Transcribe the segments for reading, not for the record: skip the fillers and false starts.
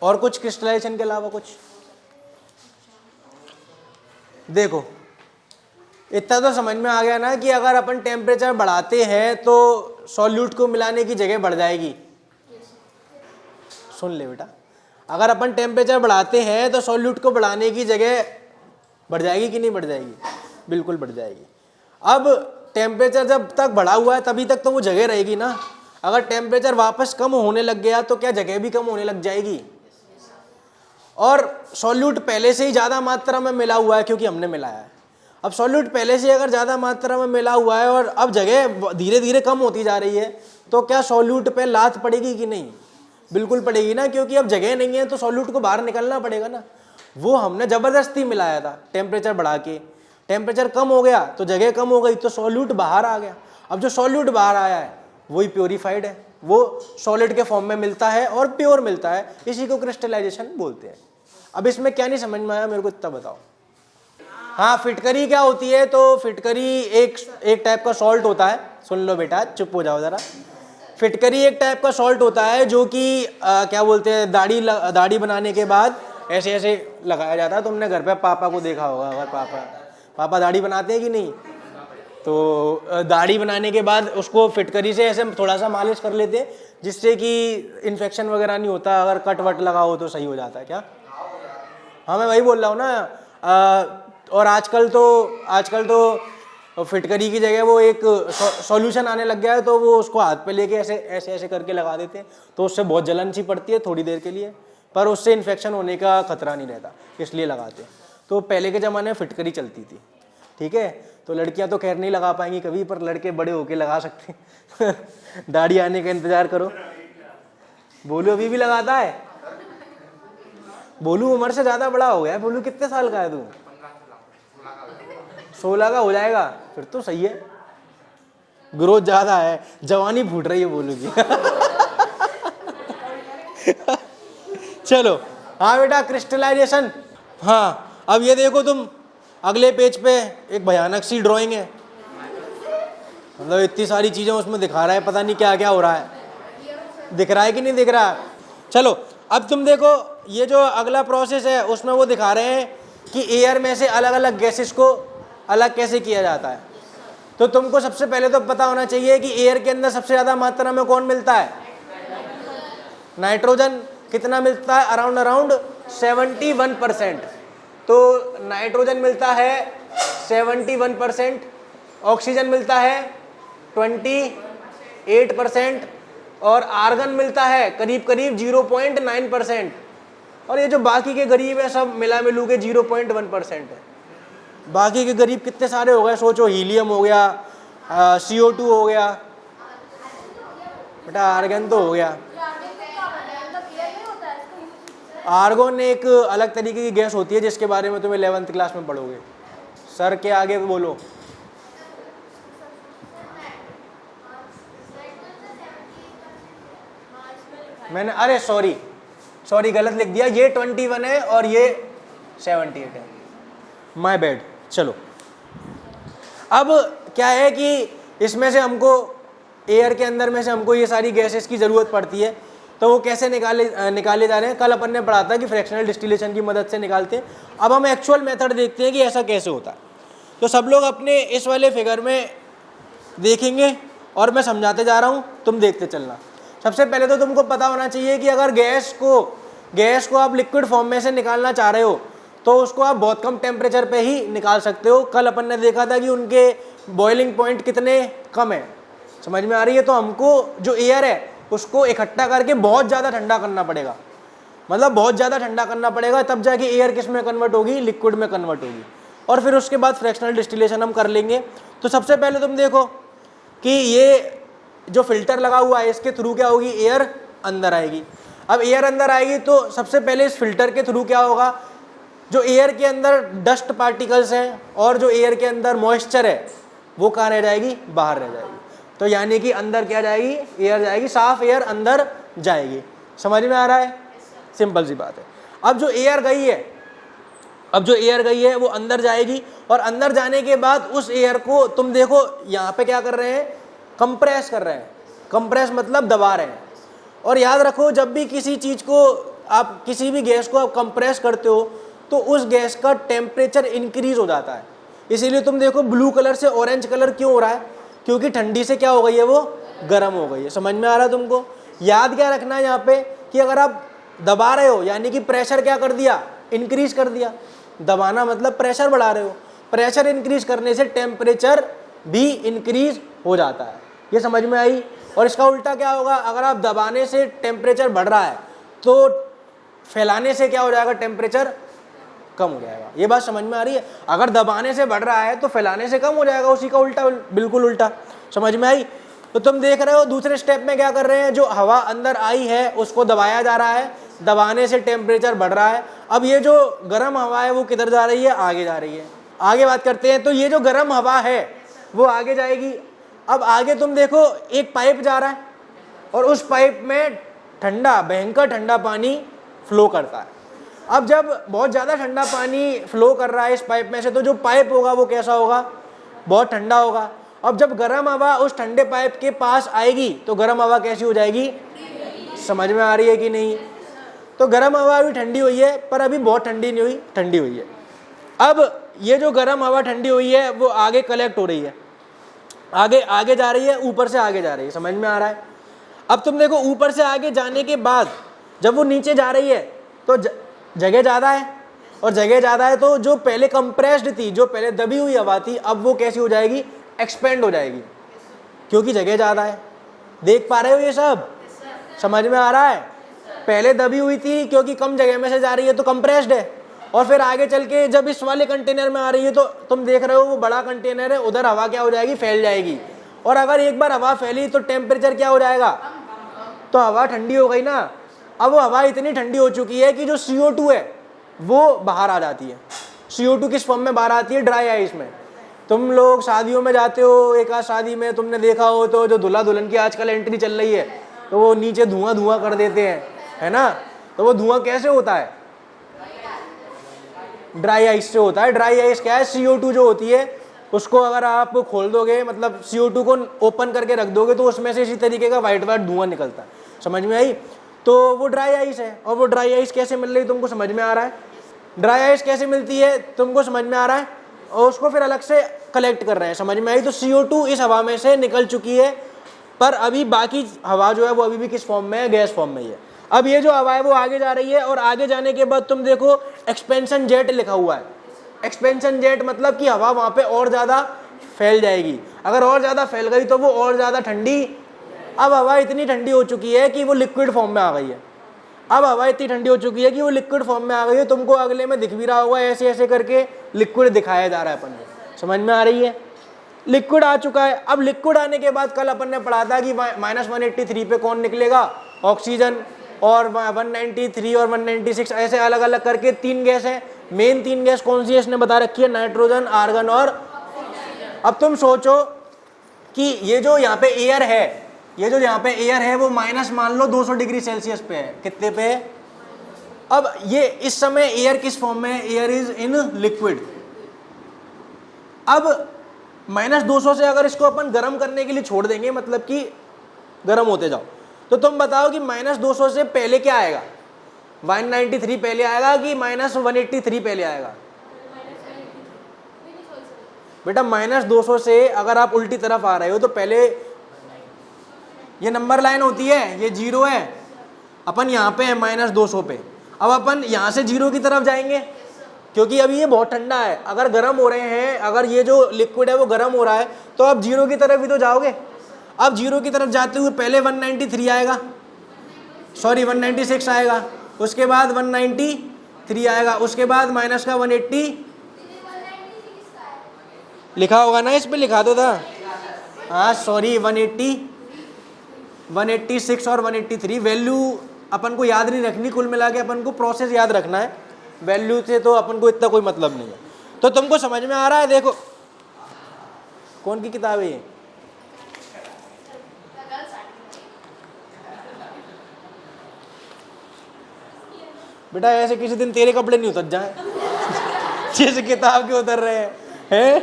और कुछ क्रिस्टलाइजेशन के अलावा कुछ? देखो इतना तो समझ में आ गया ना कि अगर अपन टेम्परेचर बढ़ाते हैं तो सॉल्यूट को मिलाने की जगह बढ़ जाएगी। सुन ले बेटा, अगर अपन टेम्परेचर बढ़ाते हैं तो सॉल्यूट को बढ़ाने की जगह बढ़ जाएगी कि नहीं बढ़ जाएगी? बिल्कुल बढ़ जाएगी। अब टेम्परेचर जब तक बढ़ा हुआ है तभी तक तो वो जगह रहेगी ना। अगर टेम्परेचर वापस कम होने लग गया तो क्या जगह भी कम होने लग जाएगी? और सॉल्यूट पहले से ही ज़्यादा मात्रा में मिला हुआ है क्योंकि हमने मिलाया है। अब सॉल्यूट पहले से अगर ज़्यादा मात्रा में मिला हुआ है और अब जगह धीरे धीरे कम होती जा रही है तो क्या सॉल्यूट पे लात पड़ेगी कि नहीं? बिल्कुल पड़ेगी ना, क्योंकि अब जगह नहीं है तो सॉल्यूट को बाहर निकलना पड़ेगा ना। वो हमने ज़बरदस्ती मिलाया था टेम्परेचर बढ़ा के, टेम्परेचर कम हो गया तो जगह कम हो गई तो सॉल्यूट बाहर आ गया। अब जो सॉल्यूट बाहर आया है वही प्योरीफाइड है, वो सॉलिड के फॉर्म में मिलता है और प्योर मिलता है, इसी को क्रिस्टलाइजेशन बोलते हैं। अब इसमें क्या नहीं समझ में आया मेरे को इतना बताओ। हाँ, फिटकरी क्या होती है? तो फिटकरी एक टाइप का सॉल्ट होता है। सुन लो बेटा, चुप हो जाओ जरा। फिटकरी एक टाइप का सॉल्ट होता है जो कि क्या बोलते हैं, दाढ़ी बनाने के बाद ऐसे ऐसे लगाया जाता है। तुमने घर पे पापा को देखा होगा, अगर पापा दाढ़ी बनाते हैं कि नहीं, तो दाढ़ी बनाने के बाद उसको फिटकरी से ऐसे थोड़ा सा मालिश कर लेते हैं जिससे कि इन्फेक्शन वगैरह नहीं होता। अगर कट वट लगा हो तो सही हो जाता है। क्या? हाँ, मैं वही बोल रहा हूँ ना। और आजकल तो फिटकरी की जगह वो एक सॉल्यूशन आने लग गया है, तो वो उसको हाथ पे लेके ऐसे ऐसे ऐसे करके लगा देते हैं, तो उससे बहुत जलन सी पड़ती है थोड़ी देर के लिए, पर उससे इन्फेक्शन होने का खतरा नहीं रहता, इसलिए लगाते हैं। तो पहले के ज़माने में फिटकरी चलती थी, ठीक है। तो लड़कियां तो खैर नहीं लगा पाएंगी कभी, पर लड़के बड़े होके लगा सकते हैं। दाढ़ी आने का इंतजार करो। बोलू अभी भी लगाता है? बोलू उम्र से ज़्यादा बड़ा हो गया है। बोलू कितने साल का है तू? 16 का हो जाएगा, फिर तो सही है, ग्रोथ ज़्यादा है, जवानी फूट रही है बोलू की। चलो, हाँ बेटा, क्रिस्टलाइजेशन। हाँ, अब ये देखो तुम, अगले पेज पे एक भयानक सी ड्राइंग है। मतलब इतनी सारी चीज़ें उसमें दिखा रहा है, पता नहीं क्या क्या हो रहा है। दिख रहा है कि नहीं दिख रहा? चलो, अब तुम देखो, ये जो अगला प्रोसेस है उसमें वो दिखा रहे हैं कि एयर में से अलग अलग गैसेस को अलग कैसे किया जाता है। तो तुमको सबसे पहले तो पता होना चाहिए कि एयर के अंदर सबसे ज़्यादा मात्रा में कौन मिलता है? नाइट्रोजन। कितना मिलता है? अराउंड 71%। तो नाइट्रोजन मिलता है 71%, ऑक्सीजन मिलता है 28% और आर्गन मिलता है करीब करीब 0.9%। और ये जो बाकी के गरीब है सब मिला मिलू के 0.1% है। बाकी के गरीब कितने सारे हो गए सोचो। हीलियम हो गया, CO2 हो गया, बेटा आर्गन तो हो गया। आर्गन एक अलग तरीके की गैस होती है जिसके बारे में तुम 11th क्लास में पढ़ोगे। सर के आगे बोलो। मैंने अरे सॉरी गलत लिख दिया। ये 21 है और ये 78 है, माय बैड। चलो, अब क्या है कि इसमें से हमको एयर के अंदर में से हमको ये सारी गैसेस की ज़रूरत पड़ती है। तो वो कैसे निकाले जा रहे हैं? कल अपन ने पढ़ा था कि फ्रैक्शनल डिस्टिलेशन की मदद से निकालते हैं। अब हम एक्चुअल मेथड देखते हैं कि ऐसा कैसे होता है। तो सब लोग अपने इस वाले फिगर में देखेंगे और मैं समझाते जा रहा हूँ, तुम देखते चलना। सबसे पहले तो तुमको पता होना चाहिए कि अगर गैस को आप लिक्विड फॉर्म में से निकालना चाह रहे हो तो उसको आप बहुत कम टेम्परेचर पे ही निकाल सकते हो। कल अपन ने देखा था कि उनके बॉइलिंग पॉइंट कितने कम है, समझ में आ रही है? तो हमको जो एयर है उसको इकट्ठा करके बहुत ज़्यादा ठंडा करना पड़ेगा, मतलब बहुत ज़्यादा ठंडा करना पड़ेगा, तब जाके एयर किस में कन्वर्ट होगी? लिक्विड में कन्वर्ट होगी। और फिर उसके बाद फ्रैक्शनल डिस्टिलेशन हम कर लेंगे। तो सबसे पहले तुम देखो कि ये जो फिल्टर लगा हुआ है इसके थ्रू क्या होगी? एयर अंदर आएगी। अब एयर अंदर आएगी तो सबसे पहले इस फिल्टर के थ्रू क्या होगा? जो एयर के अंदर डस्ट पार्टिकल्स हैं और जो एयर के अंदर मॉइस्चर है वो कहाँ रह जाएगी? बाहर रह जाएगी। तो यानी कि अंदर क्या जाएगी? एयर जाएगी, साफ एयर अंदर जाएगी। समझ में आ रहा है? सिंपल सी बात है। अब जो एयर गई है वो अंदर जाएगी और अंदर जाने के बाद उस एयर को तुम देखो यहाँ पे क्या कर रहे हैं? कंप्रेस कर रहे हैं। कंप्रेस मतलब दबा रहे हैं। और याद रखो, जब भी किसी चीज़ को आप किसी भी गैस को आप कंप्रेस करते हो तो उस गैस का टेम्परेचर इंक्रीज हो जाता है। इसीलिए तुम देखो ब्लू कलर से ऑरेंज कलर क्यों हो रहा है, क्योंकि ठंडी से क्या हो गई है, वो गर्म हो गई है। समझ में आ रहा है तुमको? याद क्या रखना है यहाँ पे कि अगर आप दबा रहे हो यानी कि प्रेशर क्या कर दिया, इंक्रीज कर दिया। दबाना मतलब प्रेशर बढ़ा रहे हो, प्रेशर इंक्रीज करने से टेम्परेचर भी इंक्रीज हो जाता है। ये समझ में आई? और इसका उल्टा क्या होगा, अगर आप दबाने से टेम्परेचर बढ़ रहा है तो फैलाने से क्या हो जाएगा, टेम्परेचर कम हो जाएगा। ये बात समझ में आ रही है? अगर दबाने से बढ़ रहा है तो फैलाने से कम हो जाएगा, उसी का उल्टा, बिल्कुल उल्टा। समझ में आई? तो तुम देख रहे हो दूसरे स्टेप में क्या कर रहे हैं, जो हवा अंदर आई है उसको दबाया जा रहा है, दबाने से टेम्परेचर बढ़ रहा है। अब ये जो गर्म हवा है वो किधर जा रही है, आगे जा रही है। आगे बात करते हैं। तो ये जो गर्म हवा है वो आगे जाएगी। अब आगे तुम देखो एक पाइप जा रहा है और उस पाइप में ठंडा, भयंकर ठंडा पानी फ्लो करता है। अब जब बहुत ज़्यादा ठंडा पानी फ्लो कर रहा है इस पाइप में से, तो जो पाइप होगा वो कैसा होगा, बहुत ठंडा होगा। अब जब गर्म हवा उस ठंडे पाइप के पास आएगी तो गर्म हवा कैसी हो जाएगी, समझ में आ रही है कि नहीं? तो गर्म हवा अभी ठंडी हुई है पर अभी बहुत ठंडी नहीं हुई, ठंडी हुई है। अब ये जो गर्म हवा ठंडी हुई है वो आगे कलेक्ट हो रही है, आगे आगे जा रही है, ऊपर से आगे जा रही है। समझ में आ रहा है? अब तुम देखो ऊपर से आगे जाने के बाद जब वो नीचे जा रही है तो जगह ज़्यादा है, और जगह ज़्यादा है तो जो पहले कंप्रेस्ड थी, जो पहले दबी हुई हवा थी, अब वो कैसी हो जाएगी, एक्सपेंड हो जाएगी, क्योंकि जगह ज़्यादा है। देख पा रहे हो ये सब? समझ में आ रहा है? पहले दबी हुई थी क्योंकि कम जगह में से जा रही है तो कंप्रेस्ड है, और फिर आगे चल के जब इस वाले कंटेनर में आ रही है तो तुम देख रहे हो वो बड़ा कंटेनर है, उधर हवा क्या हो जाएगी, फैल जाएगी। और अगर एक बार हवा फैली तो टेम्परेचर क्या हो जाएगा, तो हवा ठंडी हो गई ना। अब वो हवा इतनी ठंडी हो चुकी है कि जो CO2 है वो बाहर आ जाती है। CO2 किस फॉर्म में बाहर आती है, ड्राई आइस में। तुम लोग शादियों में जाते हो, एक आध शादी में तुमने देखा हो तो जो दूल्हा दुल्हन की आजकल एंट्री चल रही है तो वो नीचे धुआं धुआं कर देते हैं, है ना? तो वो धुआं कैसे होता है, ड्राई आइस से होता है। ड्राई आइस क्या है, CO2 जो होती है उसको अगर आप खोल दोगे, मतलब CO2 को ओपन करके रख दोगे तो उसमें से इसी तरीके का वाइट वाइट धुआं निकलता है। समझ में आई? तो वो ड्राई आइस है। और वो ड्राई आइस कैसे मिल रही, तुमको समझ में आ रहा है? ड्राई आइस कैसे मिलती है तुमको समझ में आ रहा है? और उसको फिर अलग से कलेक्ट कर रहे हैं। समझ में आई? तो CO2 इस हवा में से निकल चुकी है, पर अभी बाकी हवा जो है वो अभी भी किस फॉर्म में है, गैस फॉर्म में ही है। अब ये जो हवा है वो आगे जा रही है, और आगे जाने के बाद तुम देखो एक्सपेंशन जेट लिखा हुआ है। एक्सपेंशन जेट मतलब कि हवा वहाँ पे और ज़्यादा फैल जाएगी। अगर और ज़्यादा फैल गई तो वो और ज़्यादा ठंडी, अब हवा इतनी ठंडी हो चुकी है कि वो लिक्विड फॉर्म में आ गई है। अब हवा इतनी ठंडी हो चुकी है कि वो लिक्विड फॉर्म में आ गई है। तुमको अगले में दिख भी रहा होगा, ऐसे ऐसे करके लिक्विड दिखाया जा रहा है अपन को। समझ में आ रही है? लिक्विड आ चुका है। अब लिक्विड आने के बाद कल अपन ने पढ़ा था कि -183 पे कौन निकलेगा, ऑक्सीजन, और 193 और 196 ऐसे अलग अलग करके 3 गैस है। मेन 3 गैस कौन सी है इसने बता रखी है, नाइट्रोजन, आर्गन और। अब तुम सोचो कि ये जो यहाँ पे एयर है, ये जो यहाँ पे एयर है वो माइनस मान लो 200 डिग्री सेल्सियस पे है। कितने पे है? अब ये इस समय एयर किस फॉर्म में है, एयर इज इन लिक्विड। अब -200 से अगर इसको अपन गर्म करने के लिए छोड़ देंगे, मतलब कि गर्म होते जाओ, तो तुम बताओ कि -200 से पहले क्या आएगा, 193 पहले आएगा कि -183 पहले आएगा? बेटा -200 से अगर आप उल्टी तरफ आ रहे हो तो पहले ये नंबर लाइन होती है, ये 0 है, अपन यहाँ पे है -200 पे। अब अपन यहाँ से 0 की तरफ जाएंगे क्योंकि अभी ये बहुत ठंडा है। अगर गर्म हो रहे हैं, अगर ये जो लिक्विड है वो गर्म हो रहा है तो आप 0 की तरफ भी तो जाओगे। अब 0 की तरफ जाते हुए पहले 193 आएगा, सॉरी 196 आएगा, उसके बाद 193 आएगा, उसके बाद माइनस का 180 लिखा होगा ना, इस पे लिखा दो था, हाँ सॉरी 180, 186 और 183। वैल्यू अपन को याद नहीं रखनी, कुल मिला के अपन को प्रोसेस याद रखना है, वैल्यू से तो अपन को इतना कोई मतलब नहीं है। तो तुमको समझ में आ रहा है? देखो कौन की किताब है ये? बेटा ऐसे किसी दिन तेरे कपड़े नहीं उतर जाए जिस किताब के उतर रहे हैं।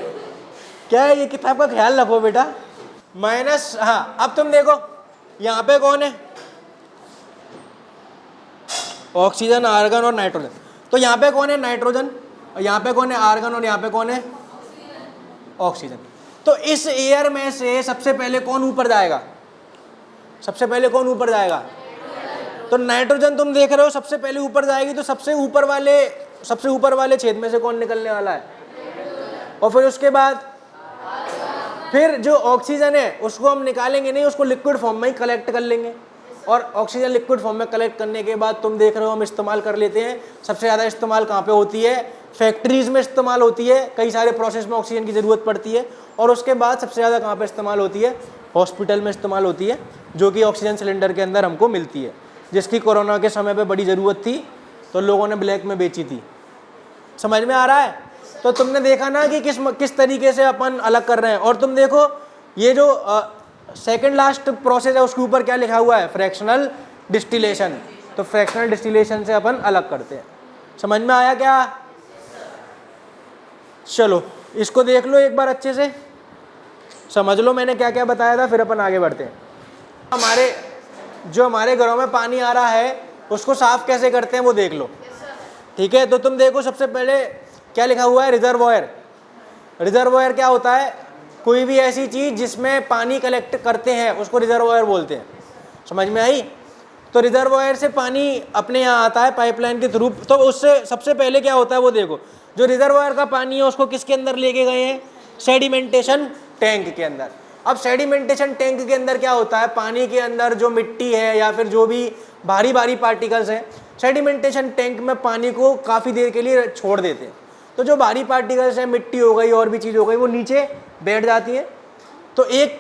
क्या है ये किताब का ख्याल रखो बेटा। माइनस, हाँ अब तुम देखो यहाँ पे कौन है, ऑक्सीजन, आर्गन और नाइट्रोजन। तो यहाँ पे कौन है? नाइट्रोजन। और यहाँ पे कौन है? आर्गन। और यहाँ पे कौन है? ऑक्सीजन। तो इस एयर में से सबसे पहले कौन ऊपर जाएगा? सबसे पहले कौन ऊपर जाएगा? तो नाइट्रोजन तुम देख रहे हो सबसे पहले ऊपर जाएगी, तो सबसे ऊपर वाले छेद में से कौन निकलने वाला है? और फिर उसके बाद फिर जो ऑक्सीजन है उसको हम निकालेंगे नहीं, उसको लिक्विड फॉर्म में ही कलेक्ट कर लेंगे। और ऑक्सीजन लिक्विड फॉर्म में कलेक्ट करने के बाद तुम देख रहे हो हम इस्तेमाल कर लेते हैं। सबसे ज़्यादा इस्तेमाल कहाँ पे होती है? फैक्ट्रीज में इस्तेमाल होती है, कई सारे प्रोसेस में ऑक्सीजन की ज़रूरत पड़ती है। और उसके बाद सबसे ज़्यादा कहाँ पे इस्तेमाल होती है? हॉस्पिटल में इस्तेमाल होती है, जो कि ऑक्सीजन सिलेंडर के अंदर हमको मिलती है, जिसकी कोरोना के समय पे बड़ी ज़रूरत थी, तो लोगों ने ब्लैक में बेची थी। समझ में आ रहा है? तो तुमने देखा ना कि किस तरीके से अपन अलग कर रहे हैं। और तुम देखो ये जो सेकंड लास्ट प्रोसेस है उसके ऊपर क्या लिखा हुआ है? Fractional distillation. तो फ्रैक्शनल डिस्टिलेशन से अपन अलग करते हैं। समझ में आया क्या? चलो इसको देख लो एक बार अच्छे से, समझ लो मैंने क्या क्या बताया था, फिर अपन आगे बढ़ते हैं। हमारे घरों में पानी आ रहा है उसको साफ कैसे करते हैं वो देख लो, ठीक है? तो तुम देखो सबसे पहले क्या लिखा हुआ है? रिजर्वॉयर। रिजर्वॉयर क्या होता है? कोई भी ऐसी चीज़ जिसमें पानी कलेक्ट करते हैं उसको रिजर्वॉयर बोलते हैं। समझ में आई? तो रिजर्वॉयर से पानी अपने यहाँ आता है पाइपलाइन के थ्रू। तो उससे सबसे पहले क्या होता है वो देखो, जो रिजर्वॉयर का पानी है उसको किसके अंदर लेके गए हैं? सेडिमेंटेशन टैंक के अंदर। अब सेडिमेंटेशन टैंक के अंदर क्या होता है? पानी के अंदर जो मिट्टी है या फिर जो भी भारी भारी पार्टिकल्स हैं, सेडिमेंटेशन टैंक में पानी को काफ़ी देर के लिए छोड़ देते हैं। तो जो भारी पार्टिकल्स हैं, मिट्टी हो गई और भी चीज़ हो गई, वो नीचे बैठ जाती है। तो एक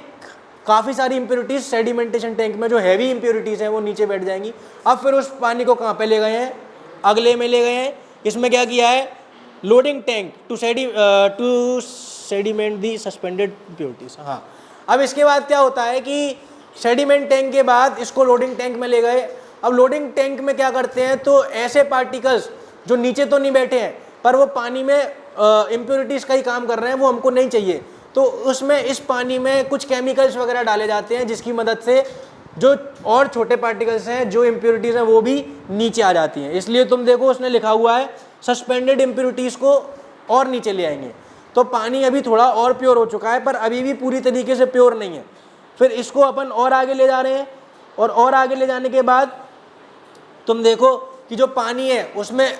काफ़ी सारी इम्प्योरिटीज़ सेडिमेंटेशन टैंक में, जो हैवी इम्प्योरिटीज़ हैं वो नीचे बैठ जाएंगी। अब फिर उस पानी को कहाँ पे ले गए हैं? अगले में ले गए हैं। इसमें क्या किया है? Loading tank to sediment the suspended impurities. हाँ, अब इसके बाद क्या होता है कि सेडिमेंट टैंक के बाद इसको लोडिंग टैंक में ले गए। अब लोडिंग टैंक में क्या करते हैं? तो ऐसे पार्टिकल्स जो नीचे तो नहीं बैठे हैं पर वो पानी में इम्प्योरिटीज़ का ही काम कर रहे हैं, वो हमको नहीं चाहिए, तो उसमें इस पानी में कुछ केमिकल्स वगैरह डाले जाते हैं, जिसकी मदद से जो और छोटे पार्टिकल्स हैं, जो इम्प्योरिटीज़ हैं, वो भी नीचे आ जाती हैं। इसलिए तुम देखो उसने लिखा हुआ है सस्पेंडेड इम्प्योरिटीज़ को और नीचे ले आएंगे। तो पानी अभी थोड़ा और प्योर हो चुका है पर अभी भी पूरी तरीके से प्योर नहीं है। फिर इसको अपन और आगे ले जा रहे हैं, और आगे ले जाने के बाद तुम देखो कि जो पानी है उसमें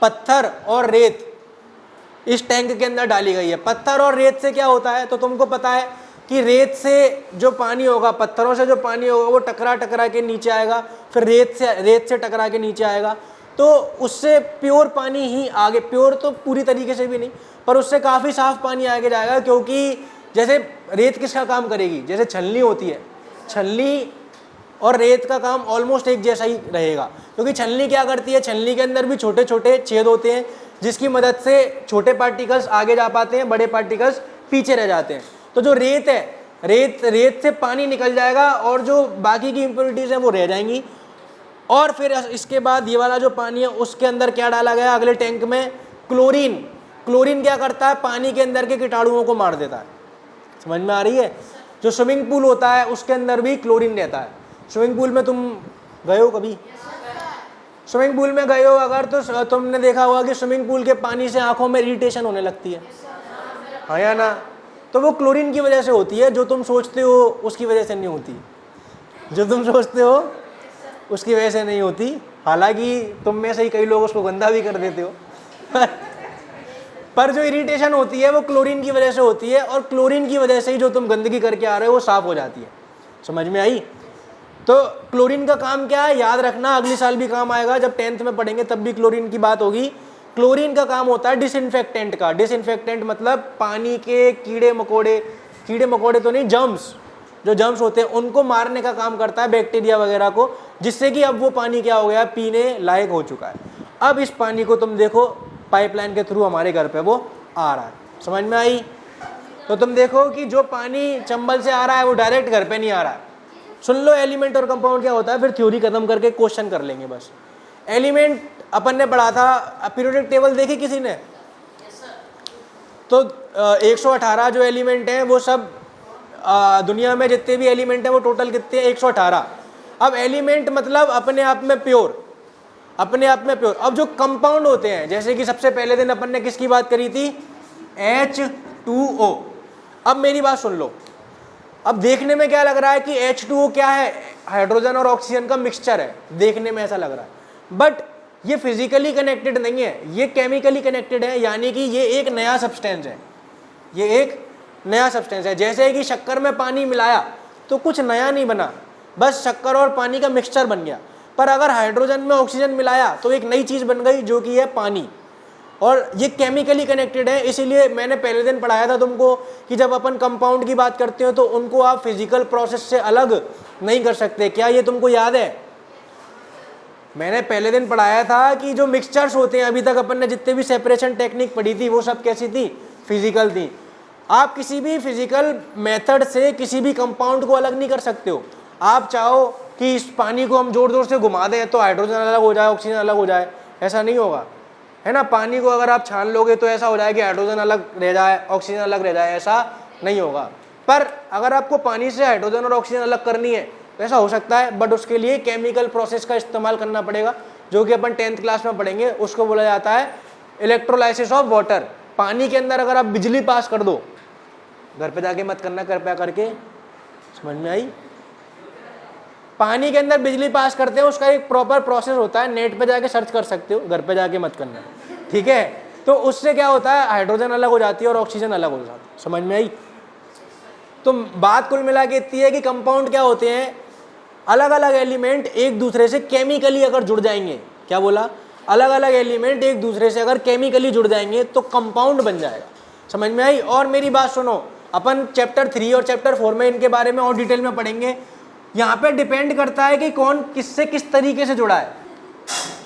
पत्थर और रेत इस टैंक के अंदर डाली गई है। पत्थर और रेत से क्या होता है? तो तुमको पता है कि रेत से जो पानी होगा, पत्थरों से जो पानी होगा वो टकरा के नीचे आएगा, फिर रेत से टकरा के नीचे आएगा। तो उससे प्योर पानी ही आगे, प्योर तो पूरी तरीके से भी नहीं पर उससे काफ़ी साफ पानी आगे जाएगा। क्योंकि जैसे रेत किसका काम करेगी? जैसे छलनी होती है, छलनी और रेत का काम ऑलमोस्ट एक जैसा ही रहेगा। क्योंकि छलनी क्या करती है? छलनी के अंदर भी छोटे छोटे छेद होते हैं, जिसकी मदद से छोटे पार्टिकल्स आगे जा पाते हैं, बड़े पार्टिकल्स पीछे रह जाते हैं। तो जो रेत है, रेत से पानी निकल जाएगा और जो बाकी की इम्प्योरिटीज़ हैं वो रह जाएंगी। और फिर इसके बाद ये वाला जो पानी है उसके अंदर क्या डाला गया अगले टैंक में? क्लोरीन। क्लोरीन क्या करता है? पानी के अंदर के कीटाणुओं को मार देता है। समझ में आ रही है? जो स्विमिंग पूल होता है उसके अंदर भी क्लोरीन रहता है। स्विमिंग पूल में तुम गए हो कभी? स्विमिंग पूल में गए हो अगर, तो तुमने देखा होगा कि स्विमिंग पूल के पानी से आंखों में इरिटेशन होने लगती है, हाँ या ना? तो वो क्लोरीन की वजह से होती है। जो तुम सोचते हो उसकी वजह से नहीं होती, जो तुम सोचते हो उसकी वजह से नहीं होती। हालांकि तुम में से ही कई लोग उसको गंदा भी कर देते हो पर जो इरिटेशन होती है वो क्लोरीन की वजह से होती है, और क्लोरीन की वजह से ही जो तुम गंदगी करके आ रहे हो वो साफ हो जाती है। समझ में आई? तो क्लोरीन का काम क्या है? याद रखना, अगली साल भी काम आएगा, जब 10th में पढ़ेंगे तब भी क्लोरीन की बात होगी। क्लोरीन का काम होता है डिसइंफेक्टेंट का। डिसइंफेक्टेंट मतलब पानी के कीड़े मकोड़े तो नहीं, जर्म्स, जो जर्म्स होते हैं उनको मारने का काम करता है, बैक्टीरिया वगैरह को, जिससे कि अब वो पानी क्या हो गया? पीने लायक हो चुका है। अब इस पानी को तुम देखो पाइपलाइन के थ्रू हमारे घर पे वो आ रहा है। समझ में आई? तो तुम देखो कि जो पानी चंबल से आ रहा है वो डायरेक्ट घर पे नहीं आ रहा है। सुन लो एलिमेंट और कंपाउंड क्या होता है, फिर थ्योरी खत्म करके क्वेश्चन कर लेंगे बस। एलिमेंट अपन ने पढ़ा था, पीरियोडिक टेबल देखी किसी ने? तो 118 जो एलिमेंट हैं वो सब दुनिया में जितने भी एलिमेंट हैं वो टोटल कितने हैं? 118। अब एलिमेंट मतलब अपने आप में प्योर, अपने आप में प्योर। अब जो कंपाउंड होते हैं, जैसे कि सबसे पहले दिन अपन ने किसकी बात करी थी, H2O। अब मेरी बात सुन लो, अब देखने में क्या लग रहा है कि H2O क्या है, हाइड्रोजन और ऑक्सीजन का मिक्सचर है, देखने में ऐसा लग रहा है, बट ये फिजिकली कनेक्टेड नहीं है, ये केमिकली कनेक्टेड है, यानी कि ये एक नया सब्सटेंस है, ये एक नया सब्सटेंस है। जैसे कि शक्कर में पानी मिलाया तो कुछ नया नहीं बना, बस शक्कर और पानी का मिक्सचर बन गया, पर अगर हाइड्रोजन में ऑक्सीजन मिलाया तो एक नई चीज बन गई जो कि है पानी, और ये केमिकली कनेक्टेड है। इसीलिए मैंने पहले दिन पढ़ाया था तुमको कि जब अपन कंपाउंड की बात करते हो तो उनको आप फिजिकल प्रोसेस से अलग नहीं कर सकते। क्या ये तुमको याद है? मैंने पहले दिन पढ़ाया था कि जो मिक्सचर्स होते हैं, अभी तक अपन ने जितने भी सेपरेशन टेक्निक पढ़ी थी वो सब कैसी थी, फिजिकल थी। आप किसी भी फिजिकल मेथड से किसी भी कंपाउंड को अलग नहीं कर सकते हो। आप चाहो कि इस पानी को हम जोर जोर से घुमा दें तो हाइड्रोजन अलग हो जाए, ऑक्सीजन अलग हो जाए, ऐसा नहीं होगा, है ना। पानी को अगर आप छान लोगे तो ऐसा हो जाए कि हाइड्रोजन अलग रह जाए, ऑक्सीजन अलग रह जाए, ऐसा नहीं होगा। पर अगर आपको पानी से हाइड्रोजन और ऑक्सीजन अलग करनी है तो ऐसा हो सकता है, बट उसके लिए केमिकल प्रोसेस का इस्तेमाल करना पड़ेगा, जो कि अपन 10th क्लास में पढ़ेंगे। उसको बोला जाता है इलेक्ट्रोलाइसिस ऑफ वाटर। पानी के अंदर अगर आप बिजली पास कर दो, घर पे जाके मत करना कृपया करके, समझ में आई? पानी के अंदर बिजली पास करते हैं, उसका एक प्रॉपर प्रोसेस होता है, नेट पे जाके सर्च कर सकते हो, घर पे जाके मत करना, ठीक है। तो उससे क्या होता है, हाइड्रोजन अलग हो जाती है और ऑक्सीजन अलग हो जाती है, समझ में आई? तो बात कुल मिला के इतनी है कि कंपाउंड क्या होते हैं, अलग अलग एलिमेंट एक दूसरे से केमिकली अगर जुड़ जाएंगे, क्या बोला, अलग अलग एलिमेंट एक दूसरे से अगर केमिकली जुड़ जाएंगे तो कंपाउंड बन जाएगा, समझ में आई? और मेरी बात सुनो, अपन चैप्टर 3 और चैप्टर 4 में इनके बारे में और डिटेल में पढ़ेंगे। यहाँ पे डिपेंड करता है कि कौन किससे किस तरीके से जुड़ा है।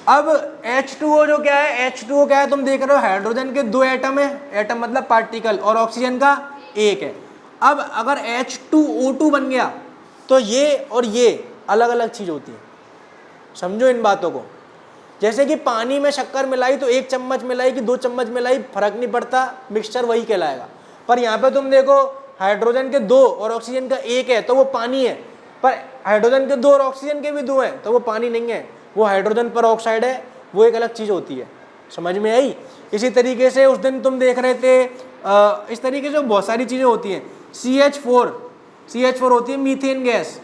अब H2O जो क्या है, H2O क्या है, तुम देख रहे हो हाइड्रोजन के 2 एटम है, एटम मतलब पार्टिकल, और ऑक्सीजन का 1 है। अब अगर H2O2 बन गया तो ये और ये अलग अलग चीज होती है, समझो इन बातों को। जैसे कि पानी में शक्कर मिलाई तो 1 चम्मच मिलाई कि 2 चम्मच मिलाई, फर्क नहीं पड़ता, मिक्सचर वही कहलाएगा। पर यहाँ पे तुम देखो हाइड्रोजन के 2 और ऑक्सीजन का 1 है तो वो पानी है, पर हाइड्रोजन के 2 और ऑक्सीजन के भी 2 हैं तो वो पानी नहीं है, वो हाइड्रोजन पर ऑक्साइड है, वो एक अलग चीज होती है, समझ में आई? इसी तरीके से उस दिन तुम देख रहे थे, इस तरीके से बहुत सारी चीजें होती हैं। CH4 होती है मीथेन गैस,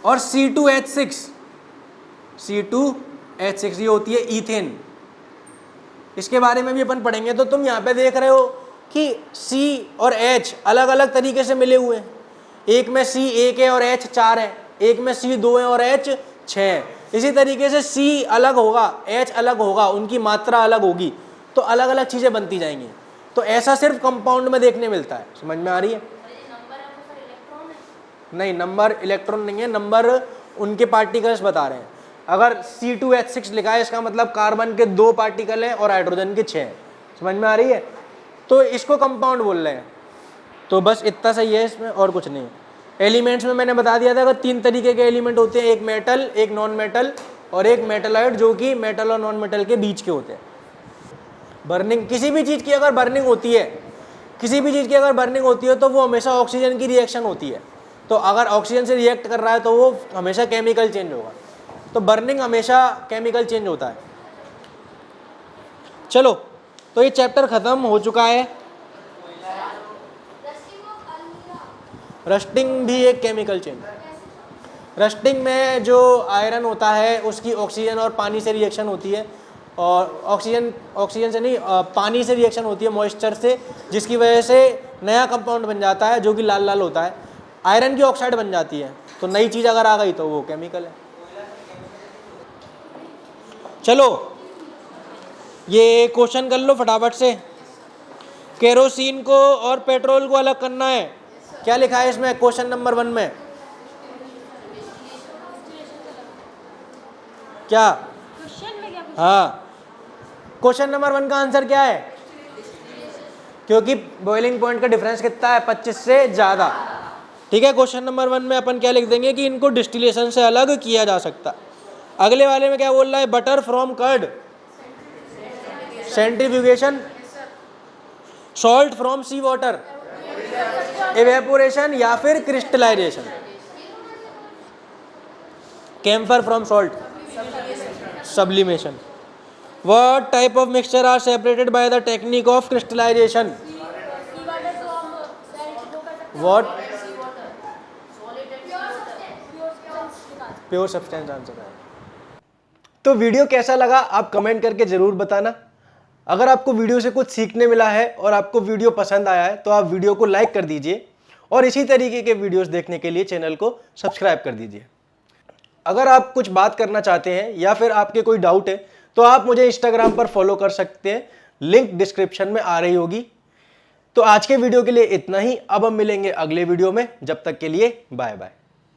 और C2H6 ये होती है ईथेन। इसके बारे में भी अपन पढ़ेंगे। तो तुम यहाँ पे देख रहे हो कि C और H अलग अलग तरीके से मिले हुए हैं, एक में C 1 है और H 4 है, एक में C 2 है और H 6 है। इसी तरीके से C अलग होगा, H अलग होगा, उनकी मात्रा अलग होगी, तो अलग अलग चीजें बनती जाएंगी। तो ऐसा सिर्फ कंपाउंड में देखने मिलता है, समझ में आ रही है? नहीं, नंबर इलेक्ट्रॉन नहीं है, नंबर उनके पार्टिकल्स बता रहे हैं। अगर C2H6 लिखा है इसका मतलब कार्बन के 2 पार्टिकल हैं और हाइड्रोजन के 6 हैं, समझ में आ रही है? तो इसको कंपाउंड बोल रहे हैं। तो बस इतना सही है, इसमें और कुछ नहीं। एलिमेंट्स में मैंने बता दिया था कि 3 तरीके के एलिमेंट होते हैं, एक मेटल, एक नॉन मेटल और एक मेटलॉइड, जो कि मेटल और नॉन मेटल के बीच के होते हैं। बर्निंग, किसी भी चीज़ की अगर बर्निंग होती है, किसी भी चीज़ की अगर बर्निंग होती है तो वो हमेशा ऑक्सीजन की रिएक्शन होती है। तो अगर ऑक्सीजन से रिएक्ट कर रहा है तो वो हमेशा केमिकल चेंज होगा। तो बर्निंग हमेशा केमिकल चेंज होता है। चलो, तो ये चैप्टर खत्म हो चुका है। रस्टिंग भी एक केमिकल चेंज। रस्टिंग में जो आयरन होता है उसकी ऑक्सीजन और पानी से रिएक्शन होती है, और ऑक्सीजन से नहीं, पानी से रिएक्शन होती है, मॉइस्चर से, जिसकी वजह से नया कंपाउंड बन जाता है जो कि लाल लाल होता है, आयरन की ऑक्साइड बन जाती है। तो नई चीज़ अगर आ गई तो वो केमिकल है। चलो ये क्वेश्चन कर लो फटाफट से। केरोसिन को और पेट्रोल को अलग करना है, क्या लिखा है इसमें क्वेश्चन नंबर 1 में? क्या? हाँ, क्वेश्चन नंबर 1 का आंसर क्या है? क्योंकि बॉइलिंग पॉइंट का डिफरेंस कितना है? 25 से ज़्यादा। ठीक है, क्वेश्चन नंबर 1 में अपन क्या लिख देंगे कि इनको डिस्टिलेशन से अलग किया जा सकता। अगले वाले में क्या बोल रहा है? Butter from curd, centrifugation, salt from sea water, evaporation या फिर crystallisation, camphor from salt. Sublimation. What type of mixture are separated by the technique of crystallization? What? Pure substance answer है। तो वीडियो कैसा लगा आप कमेंट करके जरूर बताना। अगर आपको वीडियो से कुछ सीखने मिला है और आपको वीडियो पसंद आया है तो आप वीडियो को लाइक कर दीजिए और इसी तरीके के वीडियोस देखने के लिए चैनल को सब्सक्राइब कर दीजिए। अगर आप कुछ बात करना चाहते हैं या फिर आपके कोई डाउट है तो आप मुझे इंस्टाग्राम पर फॉलो कर सकते हैं, लिंक डिस्क्रिप्शन में आ रही होगी। तो आज के वीडियो के लिए इतना ही। अब हम मिलेंगे अगले वीडियो में, जब तक के लिए बाय बाय।